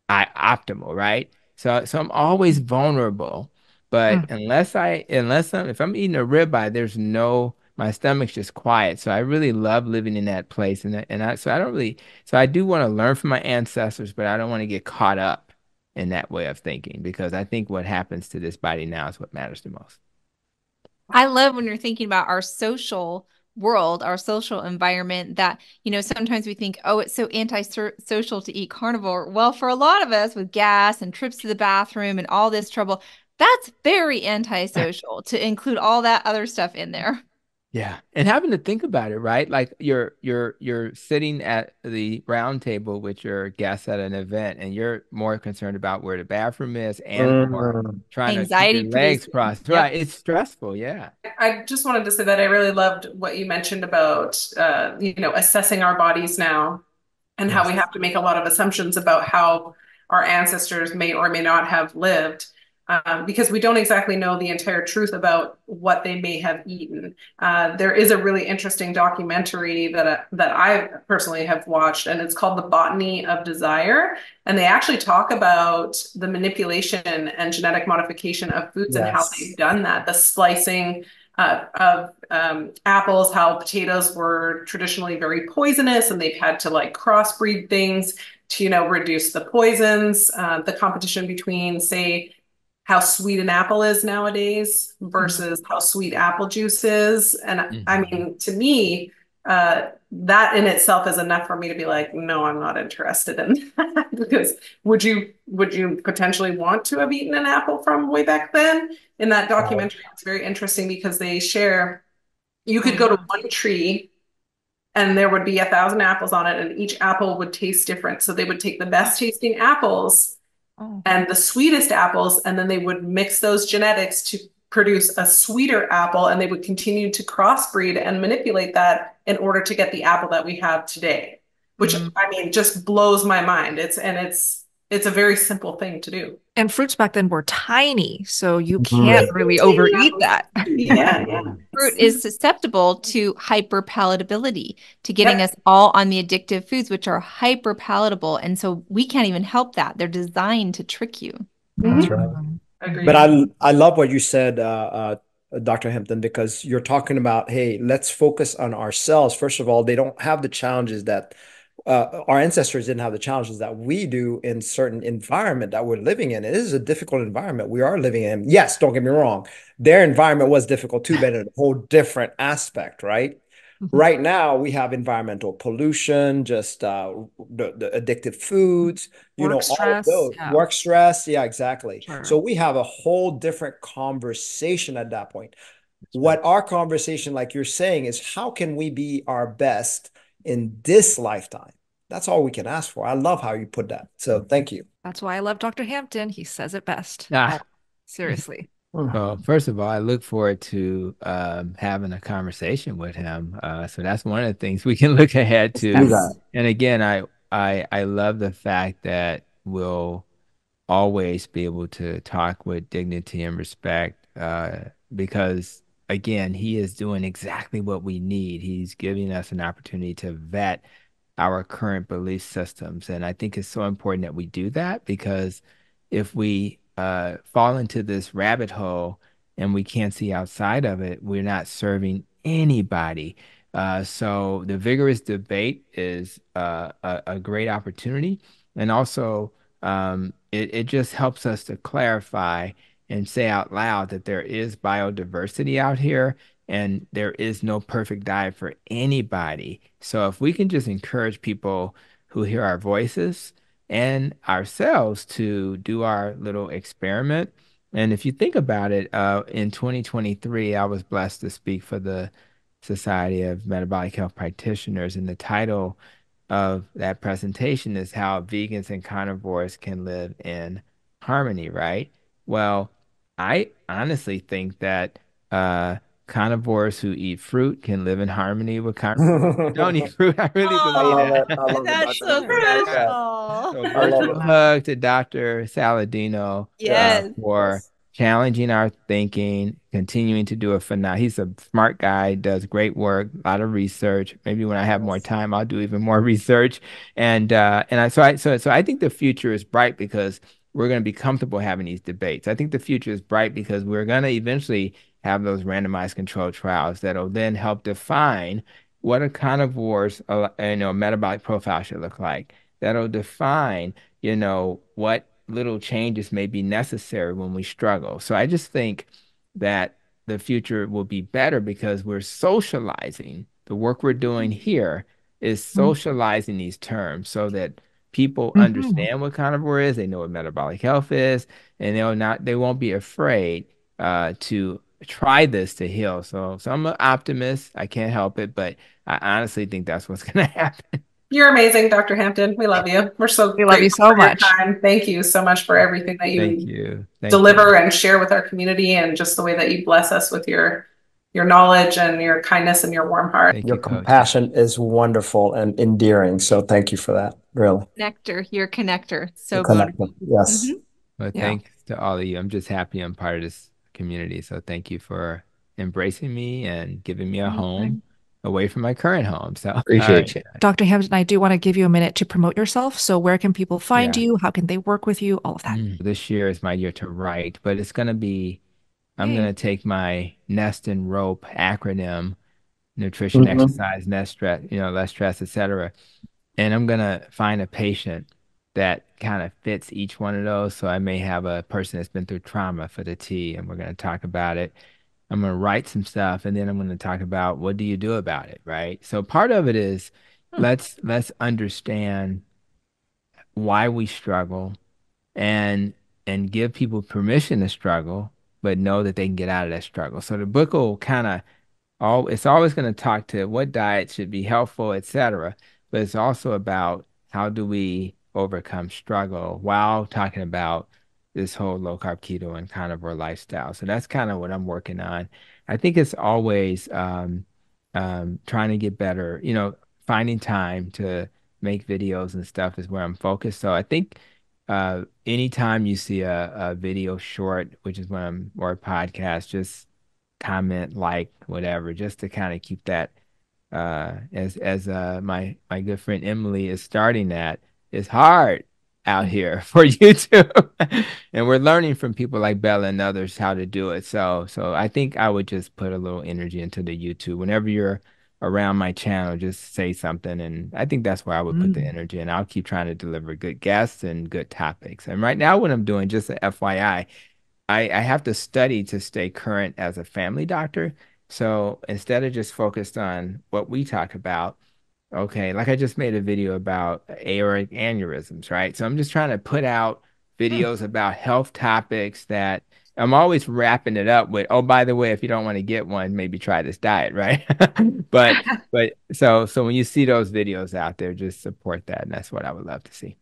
optimal, right? So I'm always vulnerable. But if I'm eating a ribeye, there's no my stomach's just quiet. So I really love living in that place, so I do want to learn from my ancestors, but I don't want to get caught up in that way of thinking because I think what happens to this body now is what matters the most. I love when you're thinking about our social world, our social environment that, sometimes we think, oh, it's so antisocial to eat carnivore. Well, for a lot of us with gas and trips to the bathroom and all this trouble, that's very antisocial to include all that other stuff in there. Yeah. And having to think about it, right? Like you're sitting at the round table with your guests at an event and you're more concerned about where the bathroom is or trying to keep Anxiety your legs producing. crossed. Yep. Right. It's stressful. Yeah. I just wanted to say that I really loved what you mentioned about, assessing our bodies now and how we Yes. have to make a lot of assumptions about how our ancestors may or may not have lived. Because we don't exactly know the entire truth about what they may have eaten. There is a really interesting documentary that I personally have watched, and it's called The Botany of Desire. And they actually talk about the manipulation and genetic modification of foods and how they've done that, the splicing of apples, how potatoes were traditionally very poisonous, and they've had to like crossbreed things to, reduce the poisons, the competition between, say, how sweet an apple is nowadays versus how sweet apple juice is. And I mean, to me, that in itself is enough for me to be like, no, I'm not interested in that. Because would you potentially want to have eaten an apple from way back then? In that documentary, it's very interesting because they share, you could go to one tree and there would be 1,000 apples on it, and each apple would taste different. So they would take the best tasting apples and the sweetest apples, and then they would mix those genetics to produce a sweeter apple, and they would continue to crossbreed and manipulate that in order to get the apple that we have today, which I mean just blows my mind. It's a very simple thing to do. And fruits back then were tiny, so you can't really overeat that. Yeah. Fruit is susceptible to hyperpalatability, to getting us all on the addictive foods, which are hyperpalatable. And so we can't even help that. They're designed to trick you. That's right. Agreed. But I love what you said, Dr. Hampton, because you're talking about, hey, let's focus on ourselves. First of all, they don't have the challenges that our ancestors didn't have the challenges that we do in certain environment that we're living in. It is a difficult environment we are living in. Yes, don't get me wrong. Their environment was difficult too, but in a whole different aspect, right? Right now, we have environmental pollution, just the addictive foods, Work all of stress, those. yeah. Work stress. Yeah, exactly. Sure. So we have a whole different conversation at that point. What our conversation, like you're saying, is how can we be our best in this lifetime? That's all we can ask for. I love how you put that. So thank you. That's why I love Dr. Hampton. He says it best. Ah. Seriously. Well, first of all, I look forward to having a conversation with him. So that's one of the things we can look ahead to. Yes. And again, I love the fact that we'll always be able to talk with dignity and respect because, again, he is doing exactly what we need. He's giving us an opportunity to vet our current belief systems. And I think it's so important that we do that because if we fall into this rabbit hole and we can't see outside of it, we're not serving anybody. So the vigorous debate is a great opportunity. And also, it just helps us to clarify and say out loud that there is biodiversity out here and there is no perfect diet for anybody. So if we can just encourage people who hear our voices and ourselves to do our little experiment. And if you think about it, in 2023, I was blessed to speak for the Society of Metabolic Health Practitioners, and the title of that presentation is how vegans and carnivores can live in harmony, right? Well, I honestly think that carnivores who eat fruit can live in harmony with carnivores who don't eat fruit. I really believe love it. that. I love it, That's Dr. so Hampton. Yeah, special. So I love virtual it. hug to Dr. Saladino Yes. Yes. for challenging our thinking, continuing to do a phenomenal. He's a smart guy, does great work, a lot of research. Maybe when I have more time, I'll do even more research. So I think the future is bright because we're going to be comfortable having these debates. I think the future is bright because we're going to eventually have those randomized controlled trials that'll then help define what a carnivore's metabolic profile should look like. That'll define, what little changes may be necessary when we struggle. So I just think that the future will be better because we're socializing. The work we're doing here is socializing these terms so that people understand what carnivore is, they know what metabolic health is, and they won't be afraid to try this to heal. So I'm an optimist. I can't help it, but I honestly think that's what's going to happen. You're amazing, Dr. Hampton. We love you. We're so We love you grateful so for your much. time. Thank you so much for everything that Thank you you. Thank deliver you. and share with our community, and just the way that you bless us with your knowledge and your kindness and your warm heart. Thank Your you, Coach. compassion is wonderful and endearing. So thank you for that, really. Connector, you're a connector. So Connected. beautiful. Yes. Mhm. Well, Yeah. thanks to all of you. I'm just happy I'm part of this community. So thank you for embracing me and giving me a home away from my current home. So Appreciate you. Dr. Hampton, I do want to give you a minute to promote yourself. So where can people find Yeah. you? How can they work with you? All of that. This year is my year to write, but it's going to be, I'm Yay. going to take my NEST and ROPE acronym, nutrition, Mhm. exercise, less stress, etc. And I'm going to find a patient that kind of fits each one of those. So I may have a person that's been through trauma for the T, and we're going to talk about it. I'm going to write some stuff, and then I'm going to talk about what do you do about it, right? So part of it is let's understand why we struggle and give people permission to struggle, but know that they can get out of that struggle. So the book will kind of it's always going to talk to what diet should be helpful, etc. But it's also about how do we overcome struggle while talking about this whole low carb keto and carnivore lifestyle. So that's kind of what I'm working on. I think it's always trying to get better, finding time to make videos and stuff is where I'm focused. So I think anytime you see a video short, which is when I'm, or a podcast, just comment, like, whatever, just to kind of keep that as my good friend Emily is starting that. It's hard out here for YouTube. And we're learning from people like Bella and others how to do it. So I think I would just put a little energy into the YouTube. Whenever you're around my channel, just say something. And I think that's where I would put the energy. And I'll keep trying to deliver good guests and good topics. And right now, what I'm doing, just a FYI, I have to study to stay current as a family doctor. So instead of just focused on what we talk about, okay, like I just made a video about aortic aneurysms, right? So I'm just trying to put out videos about health topics that I'm always wrapping it up with, oh, by the way, if you don't want to get one, maybe try this diet, right? But so when you see those videos out there, just support that. And that's what I would love to see.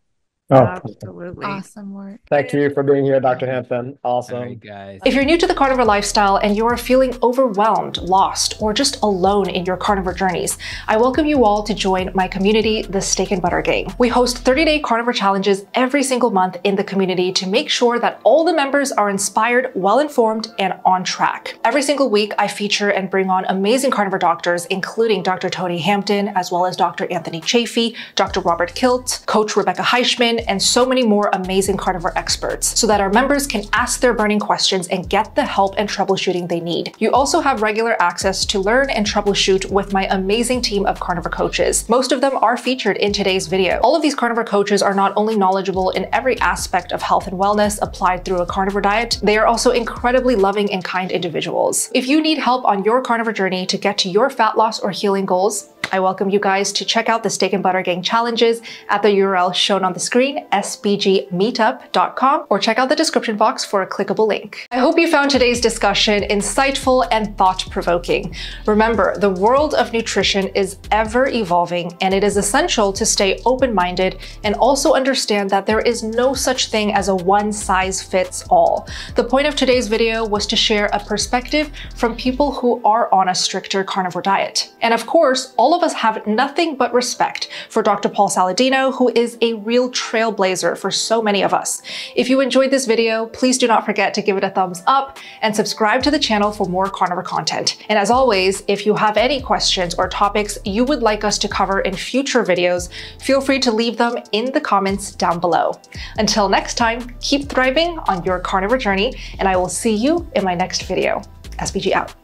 Oh, Absolutely. Awesome work. thank you for being here, Dr. Hampton. All Awesome. right, guys. If you're new to the carnivore lifestyle and you are feeling overwhelmed, lost, or just alone in your carnivore journeys, I welcome you all to join my community, the Steak and Butter Gang. We host 30-day carnivore challenges every single month in the community to make sure that all the members are inspired, well-informed, and on track. Every single week, I feature and bring on amazing carnivore doctors, including Dr. Tony Hampton, as well as Dr. Anthony Chafee, Dr. Robert Kilt, Coach Rebecca Heischman, and so many more amazing carnivore experts so that our members can ask their burning questions and get the help and troubleshooting they need. You also have regular access to learn and troubleshoot with my amazing team of carnivore coaches. Most of them are featured in today's video. All of these carnivore coaches are not only knowledgeable in every aspect of health and wellness applied through a carnivore diet, they are also incredibly loving and kind individuals. If you need help on your carnivore journey to get to your fat loss or healing goals, I welcome you guys to check out the Steak and Butter Gang challenges at the URL shown on the screen, sbgmeetup.com, or check out the description box for a clickable link. I hope you found today's discussion insightful and thought-provoking. Remember, the world of nutrition is ever evolving, and it is essential to stay open-minded and also understand that there is no such thing as a one-size-fits-all. The point of today's video was to share a perspective from people who are on a stricter carnivore diet. And of course, all of us have nothing but respect for Dr. Paul Saladino, who is a real trailblazer for so many of us. If you enjoyed this video, please do not forget to give it a thumbs up and subscribe to the channel for more carnivore content. And as always, if you have any questions or topics you would like us to cover in future videos, feel free to leave them in the comments down below. Until next time, keep thriving on your carnivore journey, and I will see you in my next video. SBG out.